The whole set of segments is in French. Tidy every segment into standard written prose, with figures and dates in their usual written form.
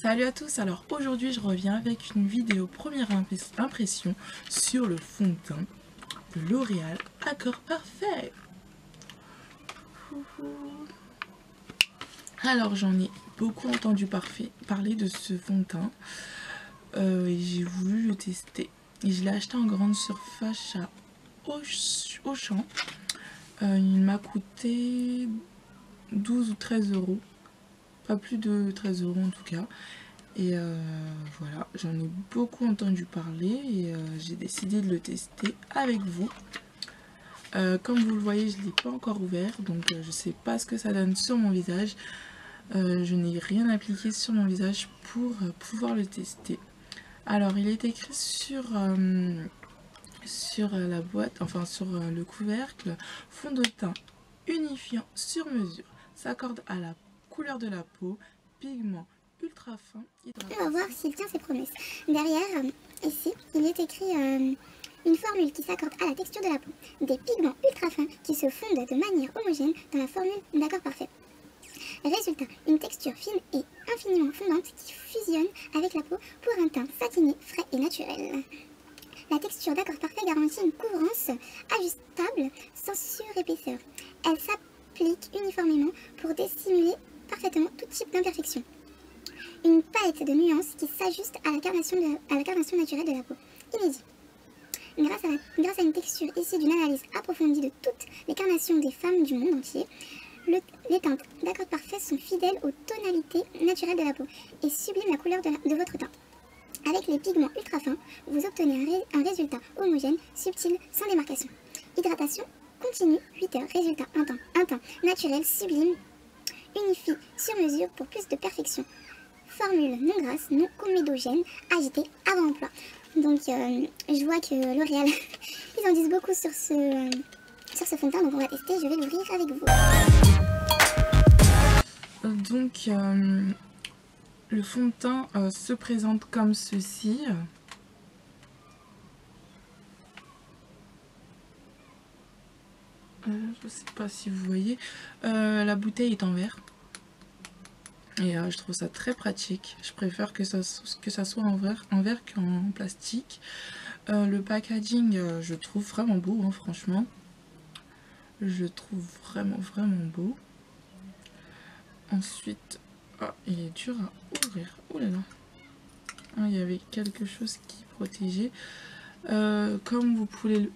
Salut à tous, alors aujourd'hui je reviens avec une vidéo première impression sur le fond de teint de L'Oréal Accord Parfait. Alors j'en ai beaucoup entendu parler de ce fond de teint et j'ai voulu le tester. Et je l'ai acheté en grande surface à Auchan. Il m'a coûté 12 ou 13 euros, pas plus de 13 euros en tout cas. Et voilà, j'en ai beaucoup entendu parler et j'ai décidé de le tester avec vous. Comme vous le voyez, je ne l'ai pas encore ouvert, donc je ne sais pas ce que ça donne sur mon visage. Je n'ai rien appliqué sur mon visage pour pouvoir le tester. Alors, il est écrit sur la boîte, enfin sur le couvercle, fond de teint unifiant sur mesure, s'accorde à la couleur de la peau, pigment ultra fin. On va voir s'il tient ses promesses. Derrière, ici, il est écrit une formule qui s'accorde à la texture de la peau, des pigments ultra fins qui se fondent de manière homogène dans la formule d'accord parfait. Résultat, une texture fine et infiniment fondante qui fusionne avec la peau pour un teint satiné, frais et naturel. La texture d'accord parfait garantit une couvrance ajustable sans surépaisseur. Elle s'applique uniformément pour dissimuler parfaitement tout type d'imperfection. Une palette de nuances qui s'ajuste à la carnation naturelle de la peau. Inédit. Grâce à une texture issue d'une analyse approfondie de toutes les carnations des femmes du monde entier, les teintes d'accord parfait sont fidèles aux tonalités naturelles de la peau et subliment la couleur de votre teint. Avec les pigments ultra fins, vous obtenez un résultat homogène, subtil, sans démarcation. Hydratation continue, 8 heures, résultat un teint naturel, sublime, unifié sur mesure pour plus de perfection. Formule non grasse, non comédogène, agitée avant emploi. Donc je vois que L'Oréal, ils en disent beaucoup sur ce fond de teint, donc on va tester, je vais l'ouvrir avec vous. Donc le fond de teint se présente comme ceci. Je ne sais pas si vous voyez, la bouteille est en verre. Et je trouve ça très pratique. Je préfère que ça soit en verre qu'en plastique. Le packaging, je trouve vraiment beau, hein, franchement. Je trouve vraiment beau. Ensuite, il est dur à ouvrir. Oh là là. Il y avait quelque chose qui protégeait. Comme vous pouvez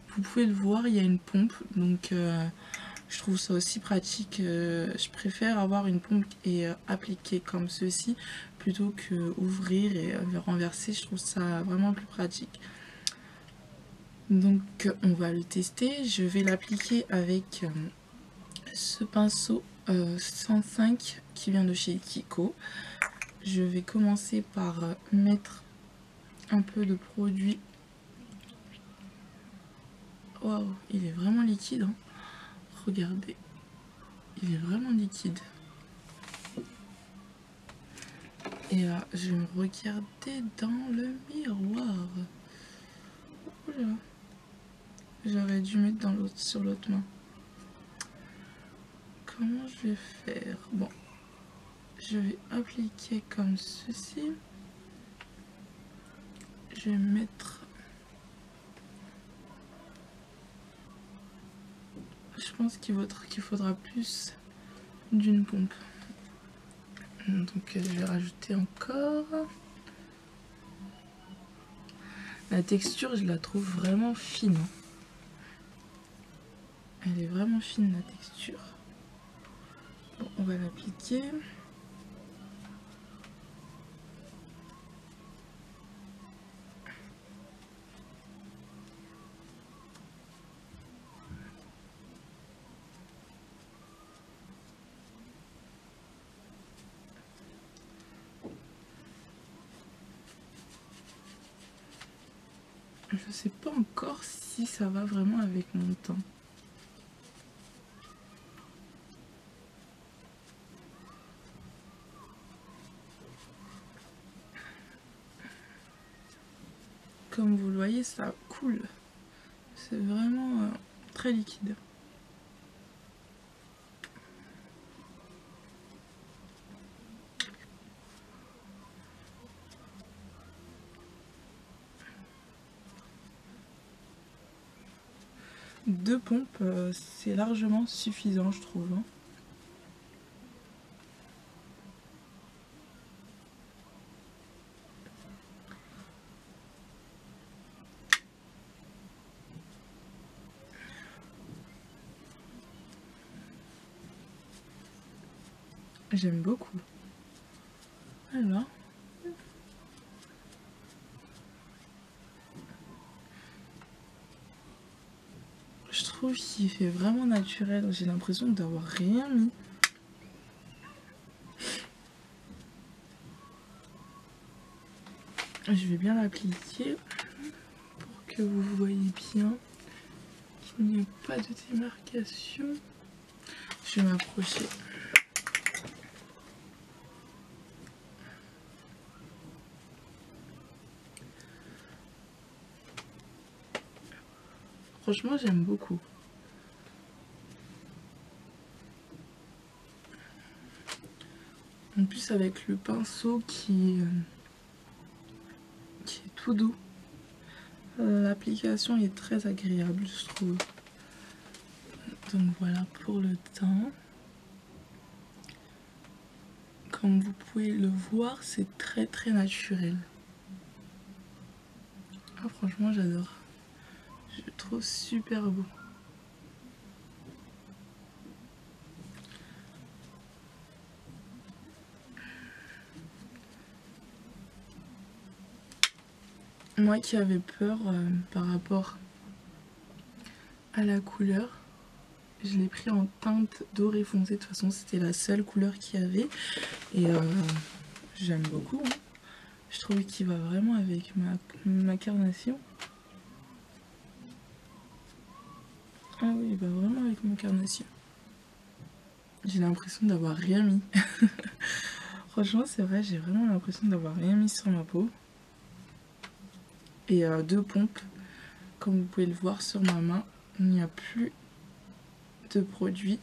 le voir, il y a une pompe. Donc je trouve ça aussi pratique. Je préfère avoir une pompe et appliquer comme ceci plutôt que ouvrir et renverser. Je trouve ça vraiment plus pratique. Donc on va le tester. Je vais l'appliquer avec ce pinceau 105 qui vient de chez Kiko. Je vais commencer par mettre un peu de produit. Waouh, il est vraiment liquide, hein. Regardez, il est vraiment liquide. Et là, je vais me regarder dans le miroir. Oula. J'aurais dû mettre sur l'autre main. Comment je vais faire? Bon, je vais appliquer comme ceci. Je vais mettre... Je pense qu'il faudra plus d'une pompe. Donc je vais rajouter encore. La texture, je la trouve vraiment fine. Elle est vraiment fine, la texture. Bon, on va l'appliquer. Je sais pas encore si ça va vraiment avec mon teint. Comme vous le voyez, ça coule. C'est vraiment très liquide. 2 pompes, c'est largement suffisant, je trouve. Hein. J'aime beaucoup. Alors, je trouve qu'il fait vraiment naturel. J'ai l'impression d'avoir rien mis. Je vais bien l'appliquer pour que vous voyez bien qu'il n'y ait pas de démarcation. Je vais m'approcher. Franchement, j'aime beaucoup. En plus, avec le pinceau qui est tout doux, l'application est très agréable, je trouve. Donc voilà pour le teint. Comme vous pouvez le voir, c'est très naturel. Ah, franchement, j'adore. Je le trouve super beau. Moi qui avais peur par rapport à la couleur, je l'ai pris en teinte dorée foncée. De toute façon, c'était la seule couleur qu'il y avait. Et j'aime beaucoup. Hein. Je trouve qu'il va vraiment avec ma carnation. Ah oui, il va vraiment avec ma carnation. J'ai l'impression d'avoir rien mis. Franchement, c'est vrai, j'ai vraiment l'impression d'avoir rien mis sur ma peau. Et 2 pompes, comme vous pouvez le voir sur ma main, il n'y a plus de produit.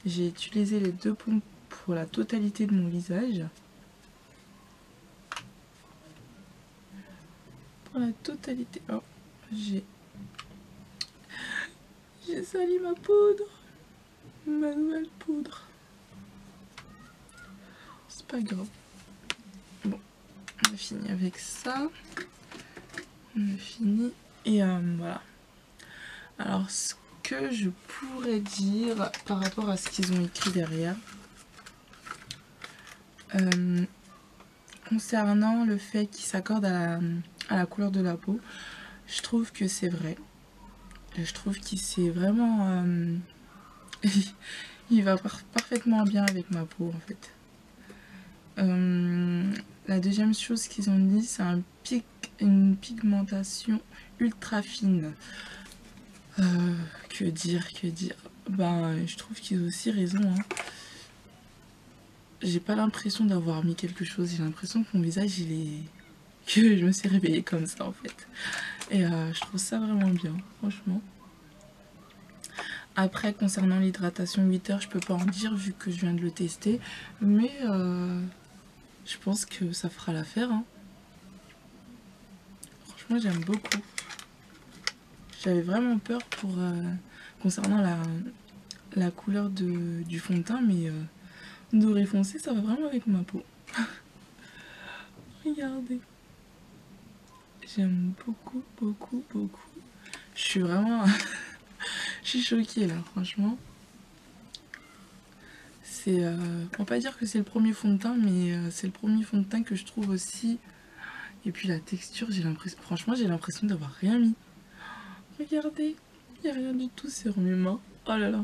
J'ai utilisé les 2 pompes pour la totalité de mon visage. Pour la totalité. Oh, j'ai sali ma poudre. Ma nouvelle poudre. C'est pas grave. Bon, on a fini avec ça. On a fini. Et voilà. Alors, ce que je pourrais dire par rapport à ce qu'ils ont écrit derrière. Concernant le fait qu'il s'accorde à la couleur de la peau, je trouve que c'est vrai. Je trouve qu'il s'est vraiment... il va parfaitement bien avec ma peau en fait. La deuxième chose qu'ils ont dit, c'est une pigmentation ultra fine. Que dire. Ben, je trouve qu'ils ont aussi raison. Hein. J'ai pas l'impression d'avoir mis quelque chose. J'ai l'impression que mon visage, que je me suis réveillée comme ça en fait. Et je trouve ça vraiment bien, franchement. Après, concernant l'hydratation 8 heures, je peux pas en dire vu que je viens de le tester. Mais je pense que ça fera l'affaire. Hein. Franchement, j'aime beaucoup. J'avais vraiment peur concernant la couleur du fond de teint, mais doré foncé, ça va vraiment avec ma peau. Regardez. J'aime beaucoup. Je suis vraiment... je suis choquée là, franchement. C'est... on va pas dire que c'est le premier fond de teint, mais c'est le premier fond de teint que je trouve aussi. Et puis la texture, franchement, j'ai l'impression d'avoir rien mis. Regardez, il n'y a rien du tout sur mes mains. Oh là là.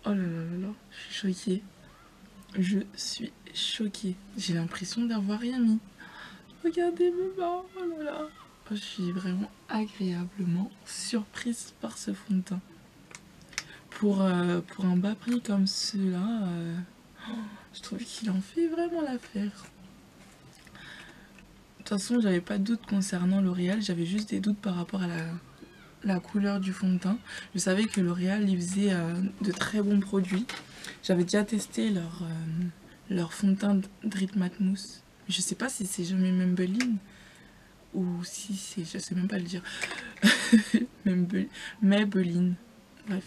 Oh là là là là, je suis choquée. Je suis choquée. J'ai l'impression d'avoir rien mis. Regardez mes mains, oh là là. Je suis vraiment agréablement surprise par ce fond de teint. Pour un bas prix comme celui-là, je trouve qu'il en fait vraiment l'affaire. De toute façon, j'avais pas de doute concernant L'Oréal, j'avais juste des doutes par rapport à la couleur du fond de teint. Je savais que L'Oréal, ils faisaient de très bons produits. J'avais déjà testé leur fond de teint Dream Matte Mousse. Je sais pas si c'est jamais Maybelline. ou si c'est, je sais même pas le dire, Maybelline, bref,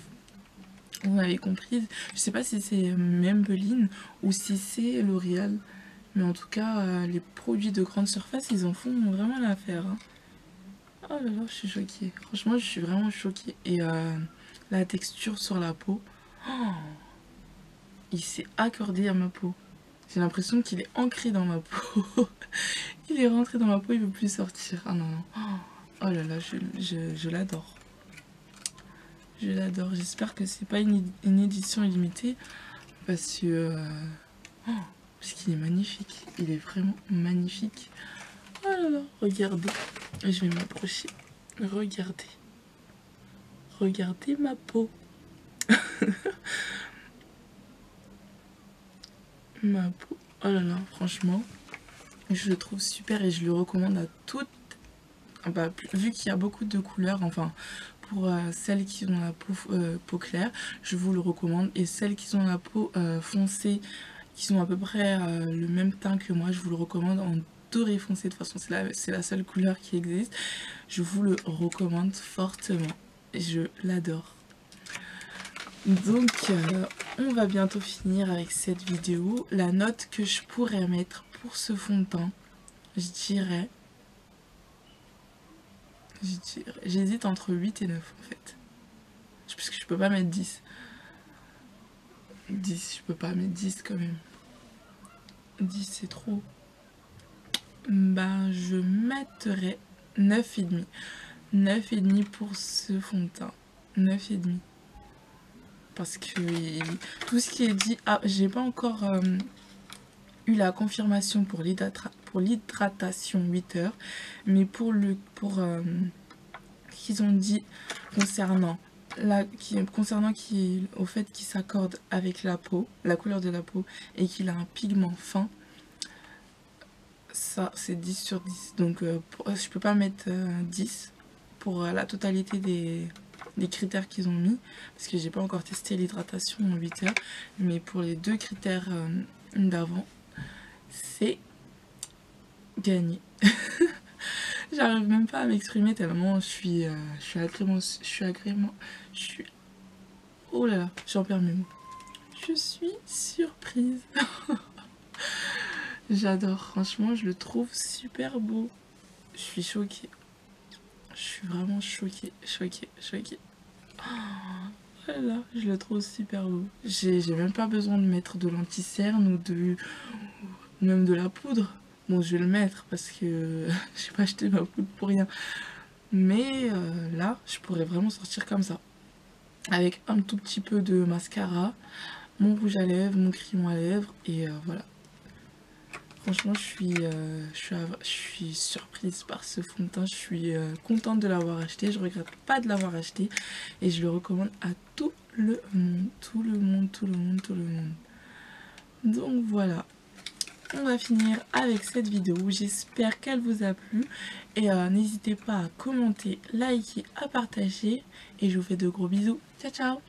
vous m'avez comprise. Je sais pas si c'est Maybelline ou si c'est L'Oréal, mais en tout cas les produits de grande surface ils en font vraiment l'affaire, hein. Oh là là, je suis choquée, franchement je suis vraiment choquée. Et la texture sur la peau, oh, il s'est accordé à ma peau. J'ai l'impression qu'il est ancré dans ma peau. Il est rentré dans ma peau, il veut plus sortir. Ah non, non. Oh là là, je l'adore. Je l'adore. J'espère que c'est pas une édition limitée. Parce que... parce qu'il est magnifique. Il est vraiment magnifique. Oh là là, regardez. Je vais m'approcher. Regardez. Regardez ma peau. Ma peau. Oh là là, franchement, je le trouve super et je le recommande à toutes. Bah, vu qu'il y a beaucoup de couleurs, enfin, pour celles qui ont la peau claire, je vous le recommande. Et celles qui ont la peau foncée, qui sont à peu près le même teint que moi, je vous le recommande en doré foncé. De toute façon, c'est la seule couleur qui existe. Je vous le recommande fortement. Je l'adore. Donc on va bientôt finir avec cette vidéo. La note que je pourrais mettre pour ce fond de teint, je dirais, j'hésite entre 8 et 9 en fait. Parce que je peux pas mettre 10. 10, je peux pas mettre 10 quand même. 10 c'est trop. Bah je mettrais 9,5. 9,5 pour ce fond de teint. 9,5. Parce que tout ce qui est dit... Ah, j'ai pas encore eu la confirmation pour l'hydratation 8 heures. Mais pour qu'ils ont dit concernant au fait qu'il s'accorde avec la peau, la couleur de la peau, et qu'il a un pigment fin, ça c'est 10 sur 10. Donc je peux pas mettre 10 pour la totalité des critères qu'ils ont mis, parce que j'ai pas encore testé l'hydratation en 8 heures, mais pour les deux critères d'avant, c'est gagné. J'arrive même pas à m'exprimer tellement je suis oh là là, j'en perds mes mots. Je suis surprise. J'adore, franchement, je le trouve super beau. Je suis choquée. Je suis vraiment choquée. Oh là là, je le trouve super beau. J'ai même pas besoin de mettre de l'anti-cerne ou même de la poudre. Bon, je vais le mettre parce que j'ai pas acheté ma poudre pour rien. Mais là, je pourrais vraiment sortir comme ça. Avec un tout petit peu de mascara, mon rouge à lèvres, mon crayon à lèvres et voilà. Franchement, je suis surprise par ce fond de teint. Je suis contente de l'avoir acheté. Je regrette pas de l'avoir acheté. Et je le recommande à tout le monde. Donc voilà. On va finir avec cette vidéo. J'espère qu'elle vous a plu. Et n'hésitez pas à commenter, liker, à partager. Et je vous fais de gros bisous. Ciao, ciao!